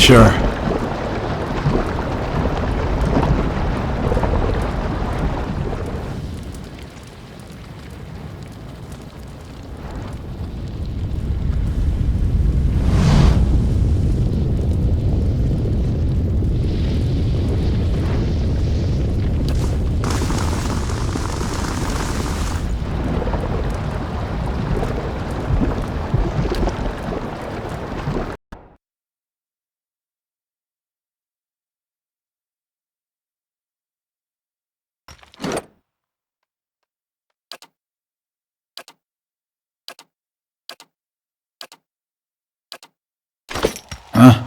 Sure. Huh?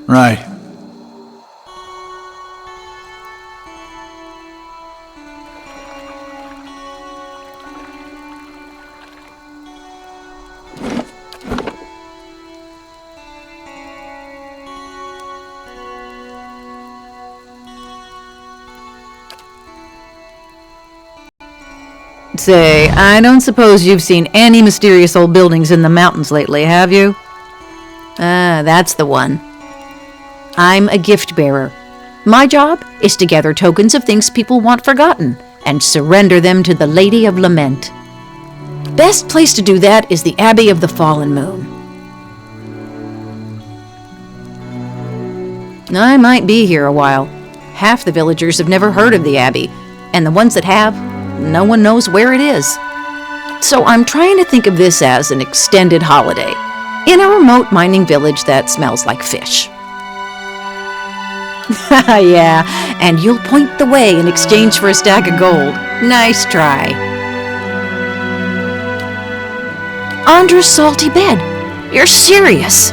Right. Say, I don't suppose you've seen any mysterious old buildings in the mountains lately, have you? Ah, that's the one. I'm a gift bearer. My job is to gather tokens of things people want forgotten and surrender them to the Lady of Lament. Best place to do that is the Abbey of the Fallen Moon. I might be here a while. Half the villagers have never heard of the Abbey, and the ones that have, no one knows where it is. So I'm trying to think of this as an extended holiday in a remote mining village that smells like fish. Yeah, and you'll point the way in exchange for a stack of gold. Nice try. Andra's salty bed. You're serious?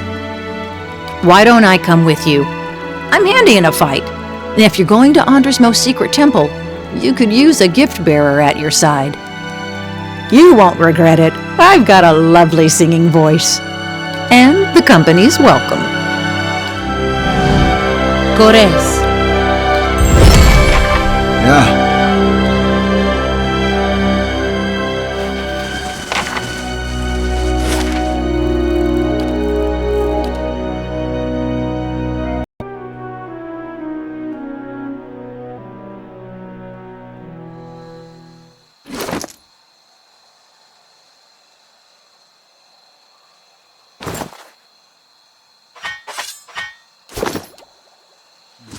Why don't I come with you? I'm handy in a fight. And if you're going to Andra's most secret temple, you could use a gift bearer at your side. You won't regret it. I've got a lovely singing voice. And the company's welcome. Gores. Yeah.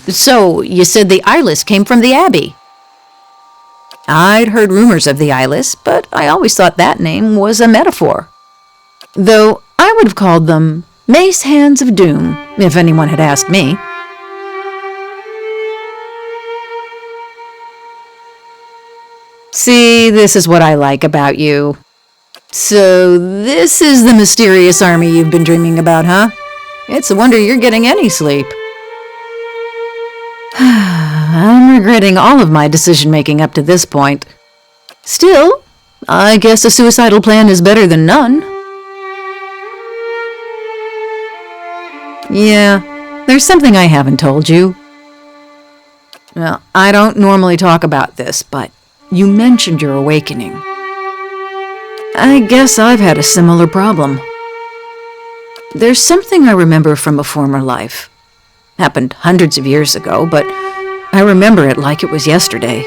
So, you said the eyeless came from the Abbey. I'd heard rumors of the eyeless, but I always thought that name was a metaphor. Though I would have called them Mace Hands of Doom, if anyone had asked me. See, this is what I like about you. So, this is the mysterious army you've been dreaming about, huh? It's a wonder you're getting any sleep. I'm regretting all of my decision-making up to this point. Still, I guess a suicidal plan is better than none. Yeah, there's something I haven't told you. Well, I don't normally talk about this, but you mentioned your awakening. I guess I've had a similar problem. There's something I remember from a former life. Happened hundreds of years ago, but I remember it like it was yesterday.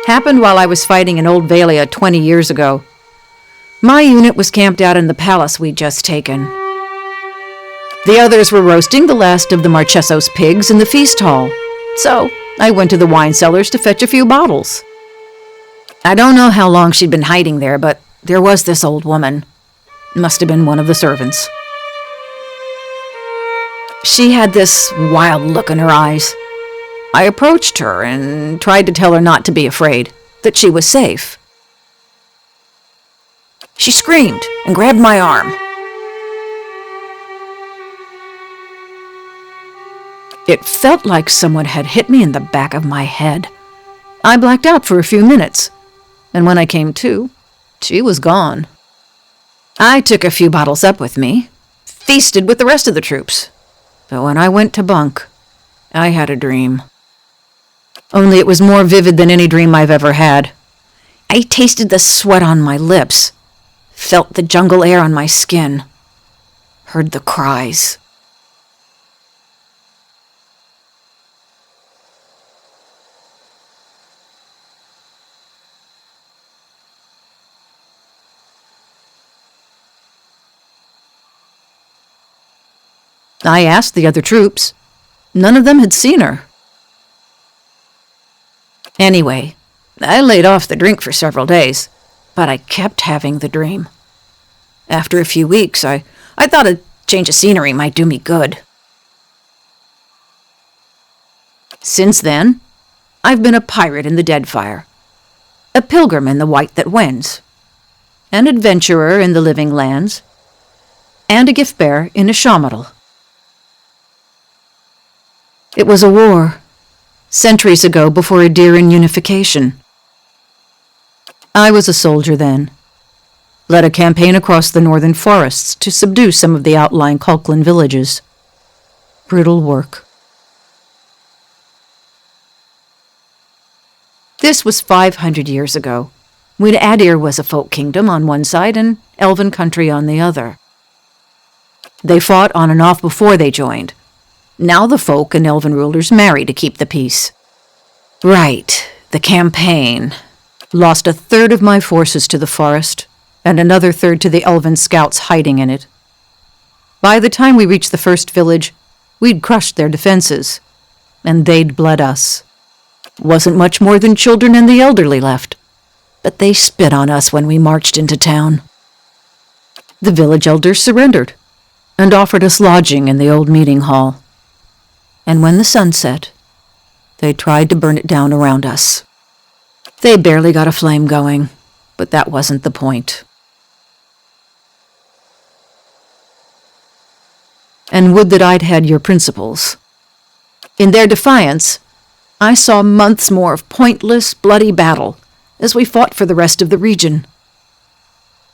Happened while I was fighting in Old Valia 20 years ago. My unit was camped out in the palace we'd just taken. The others were roasting the last of the Marcheso's pigs in the feast hall, so I went to the wine cellars to fetch a few bottles. I don't know how long she'd been hiding there, but there was this old woman. Must have been one of the servants. She had this wild look in her eyes. I approached her and tried to tell her not to be afraid, that she was safe. She screamed and grabbed my arm. It felt like someone had hit me in the back of my head. I blacked out for a few minutes, and when I came to, she was gone. I took a few bottles up with me, feasted with the rest of the troops. But when I went to bunk, I had a dream. Only it was more vivid than any dream I've ever had. I tasted the sweat on my lips, felt the jungle air on my skin, heard the cries. I asked the other troops. None of them had seen her. Anyway, I laid off the drink for several days, but I kept having the dream. After a few weeks, I thought a change of scenery might do me good. Since then, I've been a pirate in the Deadfire, a pilgrim in the White that Wends, an adventurer in the Living Lands, and a gift-bearer in Ashamadal. It was a war, centuries ago before Adiran unification. I was a soldier then, led a campaign across the northern forests to subdue some of the outlying Kulklan villages. Brutal work. This was 500 years ago, when Adir was a folk kingdom on one side and elven country on the other. They fought on and off before they joined. Now the folk and elven rulers marry to keep the peace. Right, the campaign. Lost a third of my forces to the forest, and another third to the elven scouts hiding in it. By the time we reached the first village, we'd crushed their defenses, and they'd bled us. Wasn't much more than children and the elderly left, but they spit on us when we marched into town. The village elders surrendered, and offered us lodging in the old meeting hall. And when the sun set, they tried to burn it down around us. They barely got a flame going, but that wasn't the point. And would that I'd had your principles. In their defiance, I saw months more of pointless, bloody battle as we fought for the rest of the region.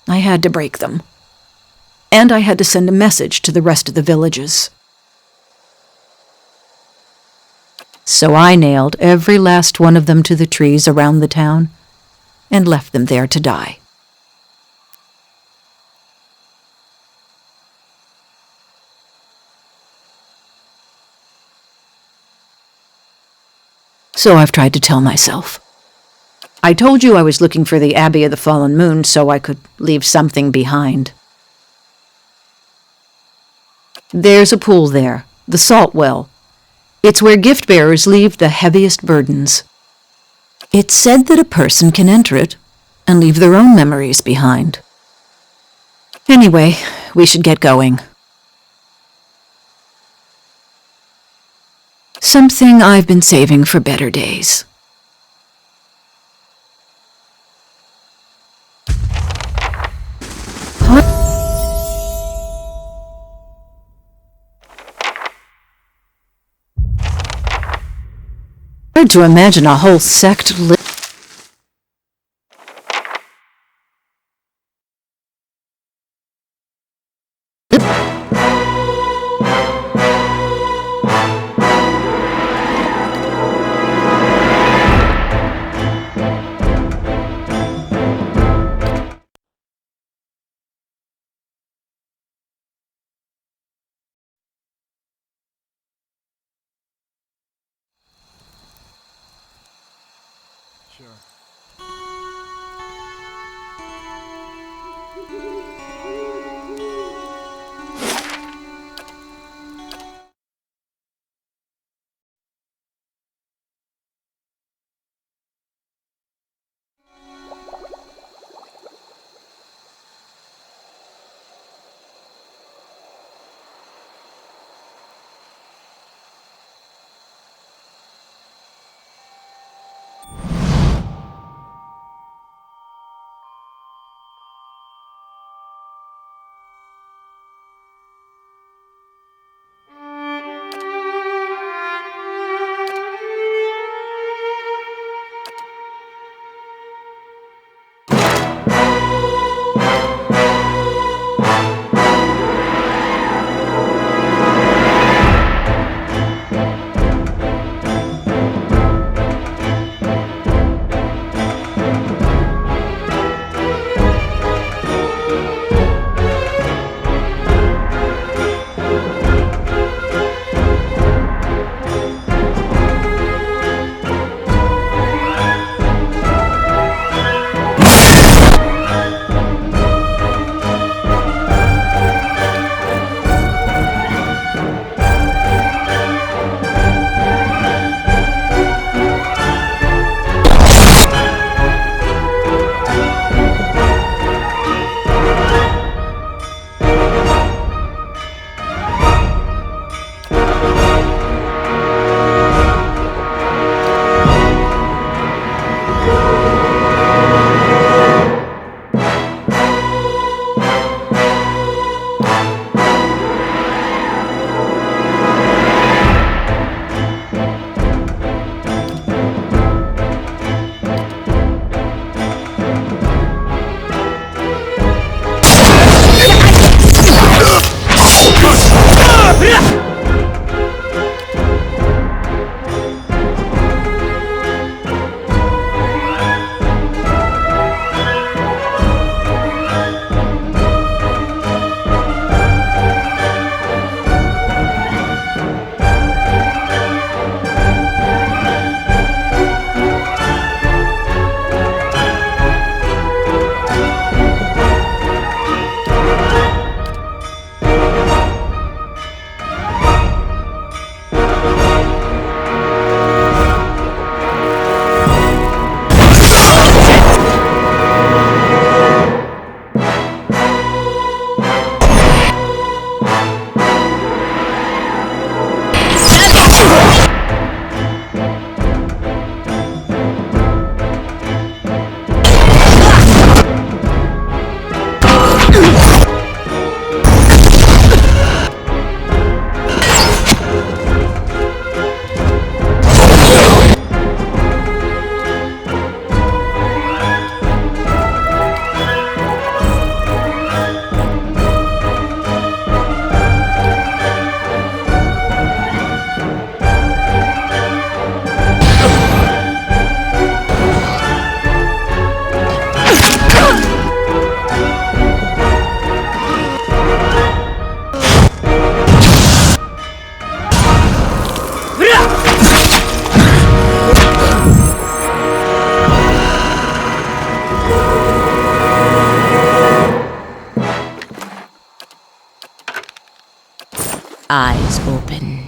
I had to break them, and I had to send a message to the rest of the villages. So I nailed every last one of them to the trees around the town and left them there to die. So I've tried to tell myself. I told you I was looking for the Abbey of the Fallen Moon so I could leave something behind. There's a pool there, the Salt Well. It's where gift-bearers leave the heaviest burdens. It's said that a person can enter it and leave their own memories behind. Anyway, we should get going. Something I've been saving for better days. Hard to imagine a whole sect eyes open.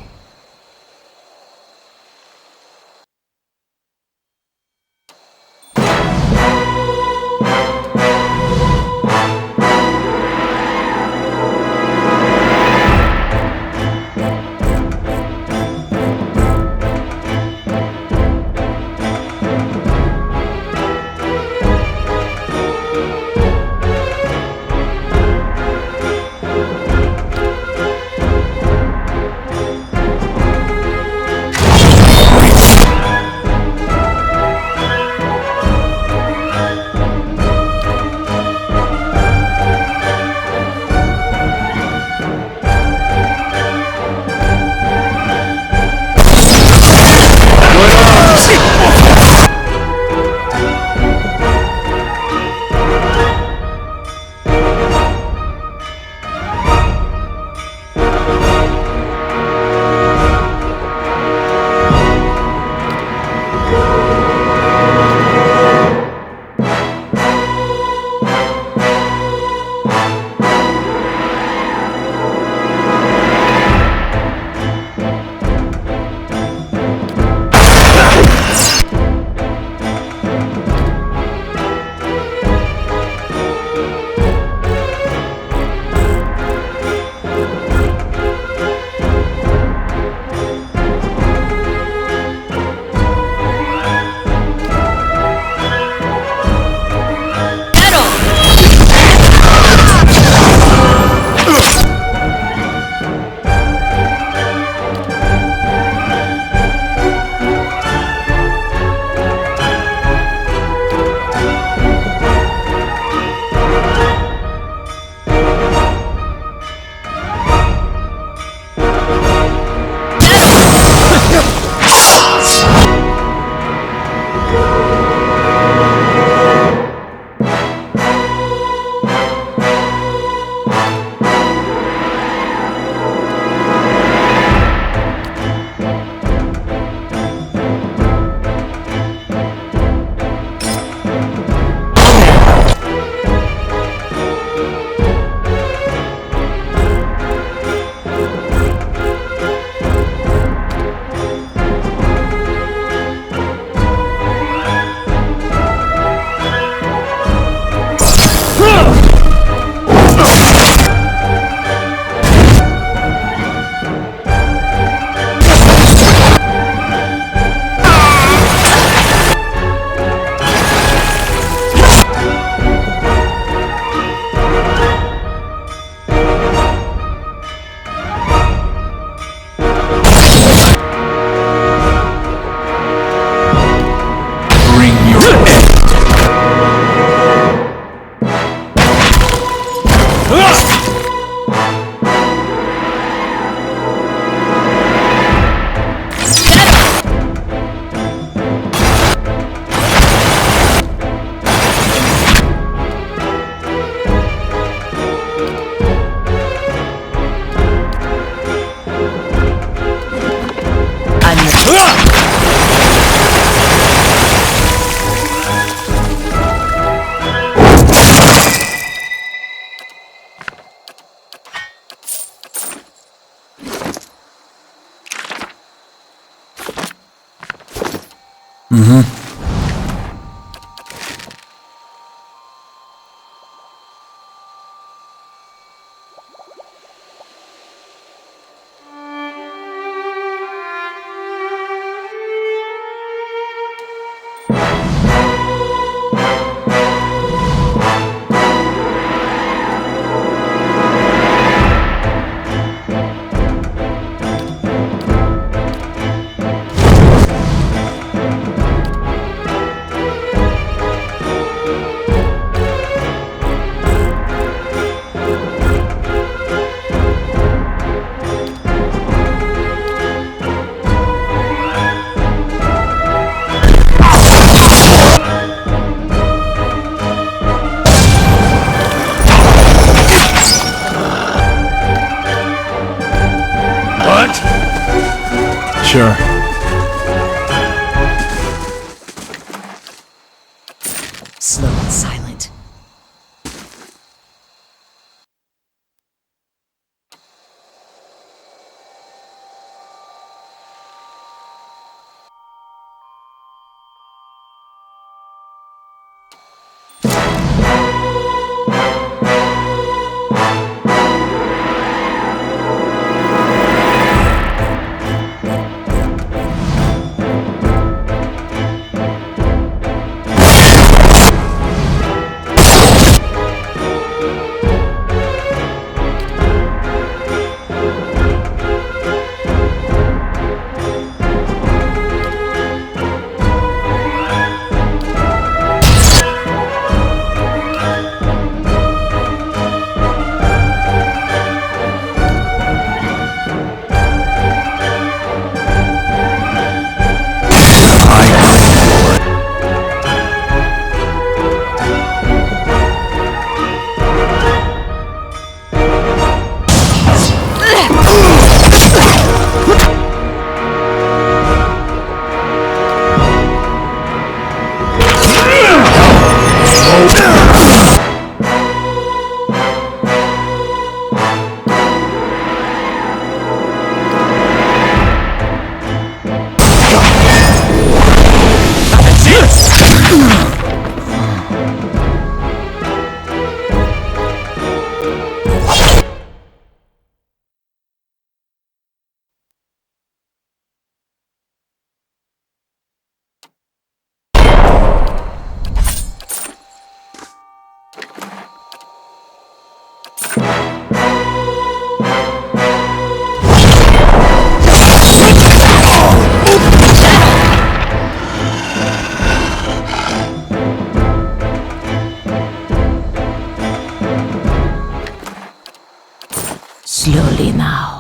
Slowly now.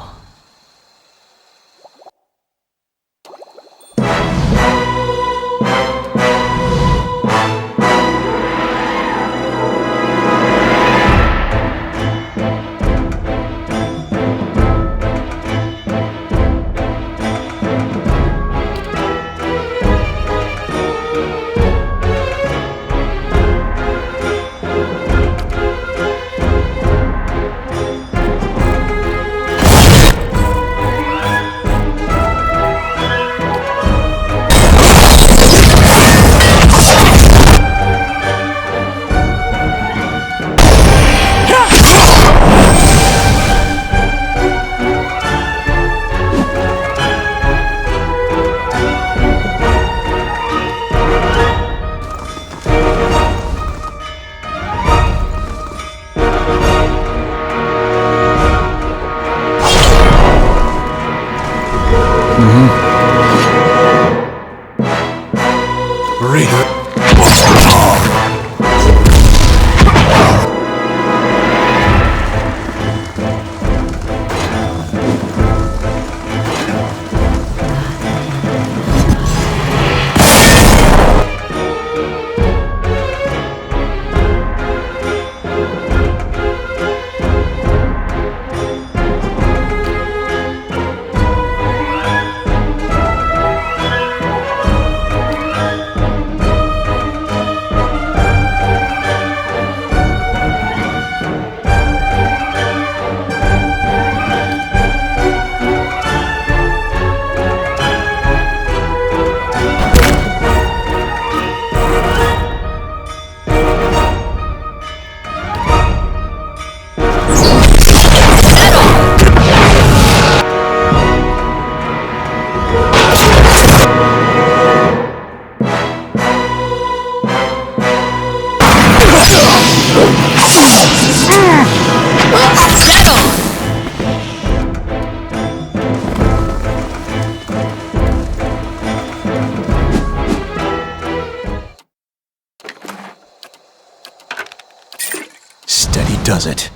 Steady does it.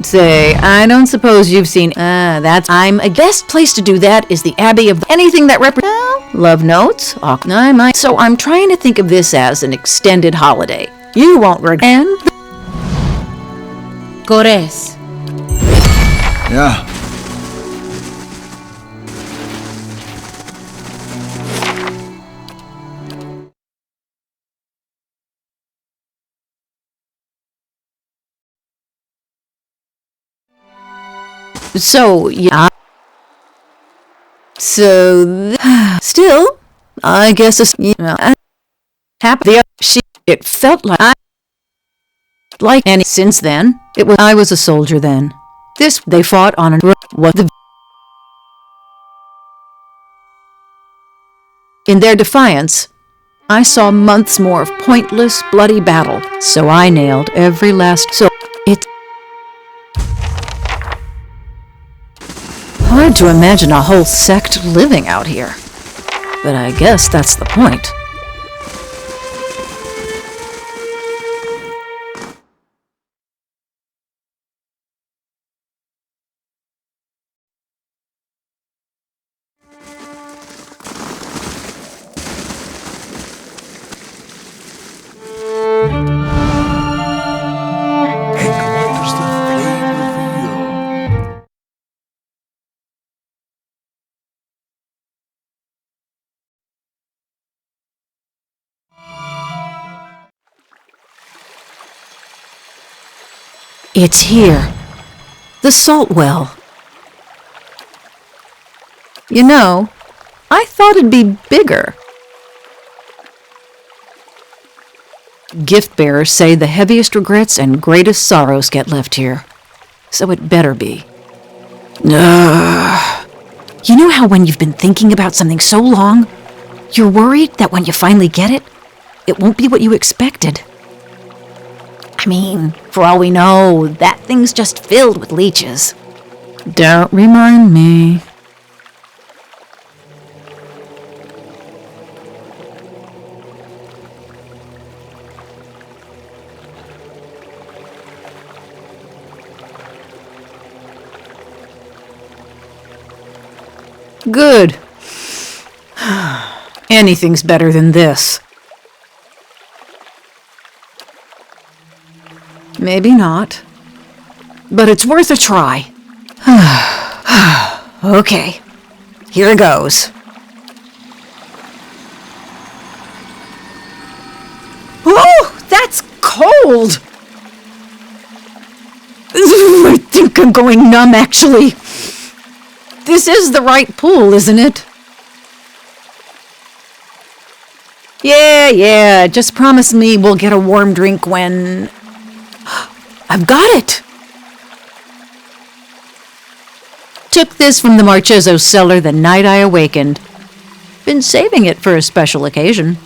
Say, I don't suppose you've seen. I'm a best place to do that is the Abbey of anything that represents love notes. I might. So I'm trying to think of this as an extended holiday. You won't regret. Gores. Yeah. So yeah. Still, I guess it's happy. It felt like any since then. I was a soldier then. They fought on in their defiance. I saw months more of pointless, bloody battle. So I nailed every last. Hard to imagine a whole sect living out here. But I guess that's the point. It's here. The salt well. You know, I thought it'd be bigger. Gift bearers say the heaviest regrets and greatest sorrows get left here. So it better be. Ugh. You know how when you've been thinking about something so long, you're worried that when you finally get it, it won't be what you expected? I mean, for all we know, that thing's just filled with leeches. Don't remind me. Good. Anything's better than this. Maybe not. But it's worth a try. Okay. Here goes. Oh, that's cold! I think I'm going numb, actually. This is the right pool, isn't it? Yeah. Just promise me we'll get a warm drink when... I've got it! Took this from the Marcheso's cellar the night I awakened. Been saving it for a special occasion.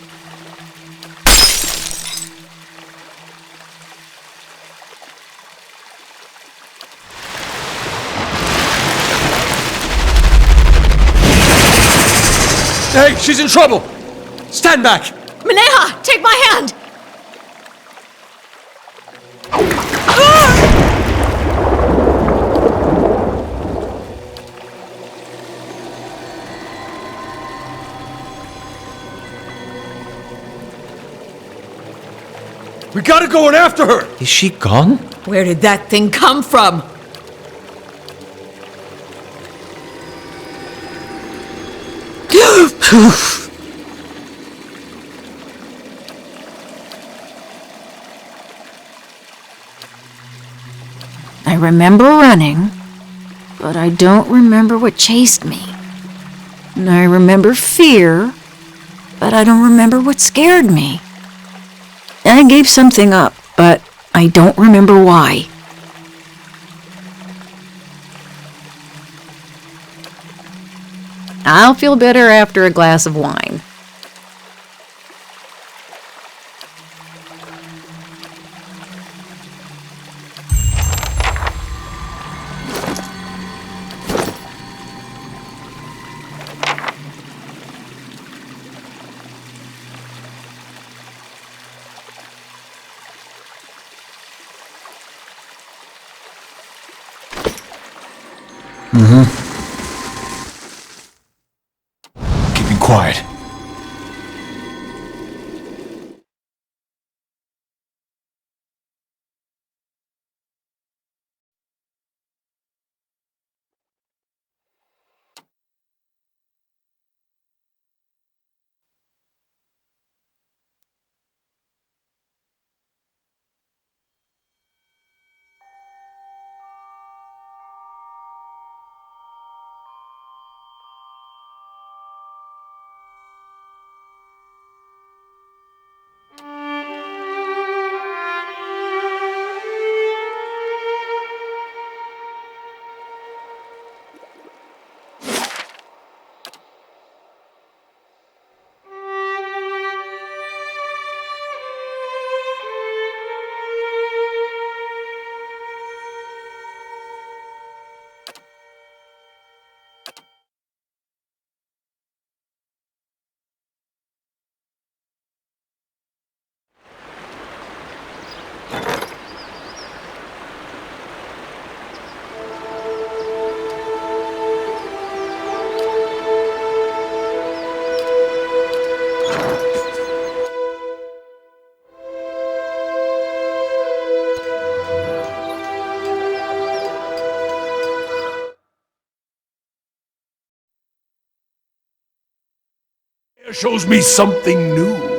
Hey, she's in trouble! Stand back! Maneha, take my hand! We gotta go in after her! Is she gone? Where did that thing come from? I remember running, but I don't remember what chased me. And I remember fear, but I don't remember what scared me. I gave something up, but I don't remember why. I'll feel better after a glass of wine. Keeping quiet. Shows me something new.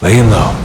Laying low.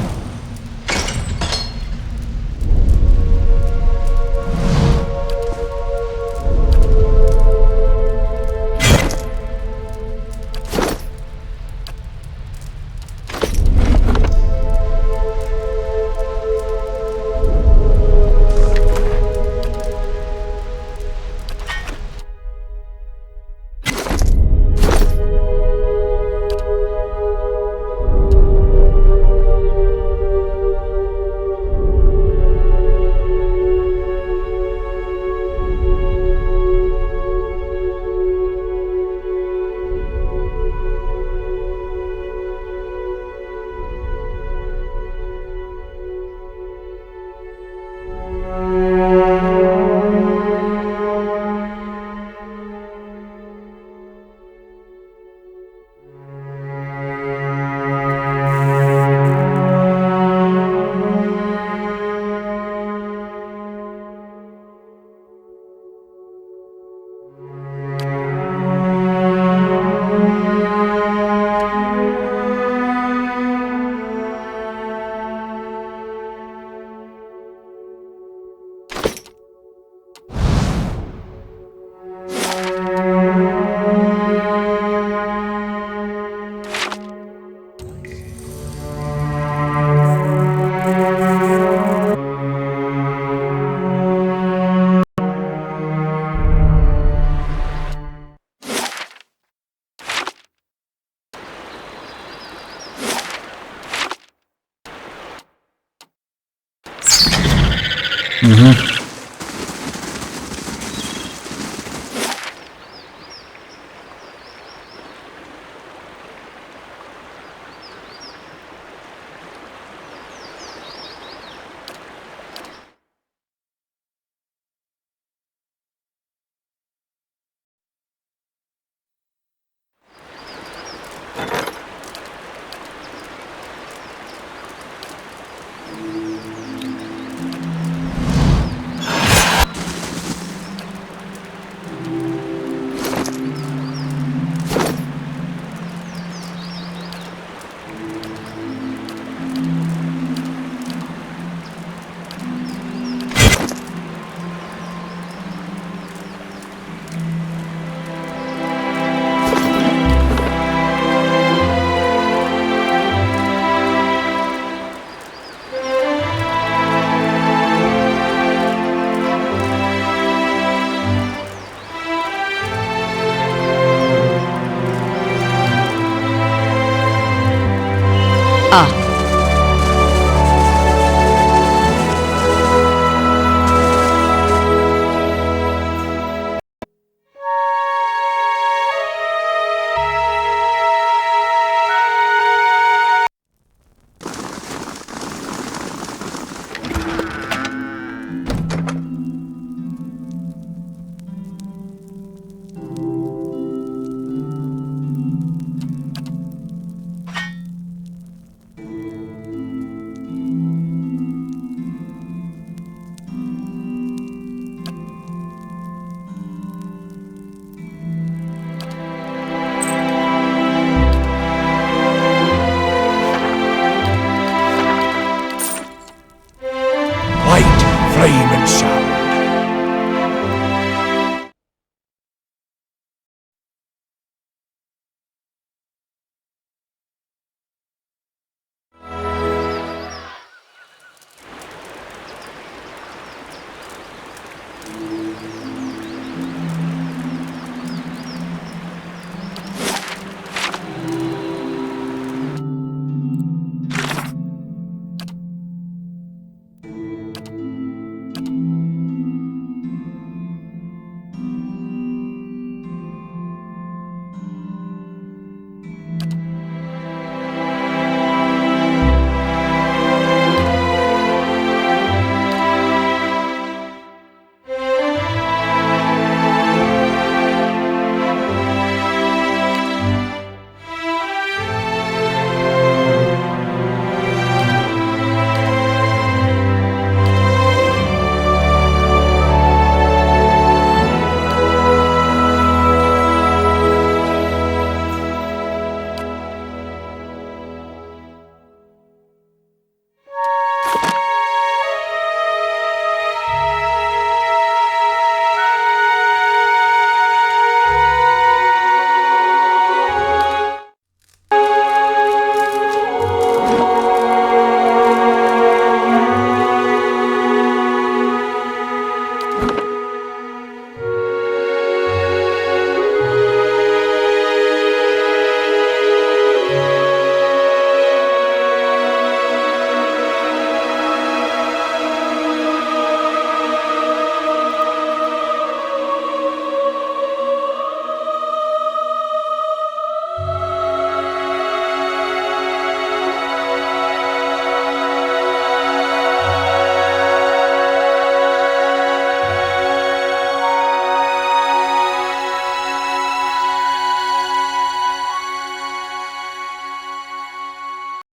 Ah,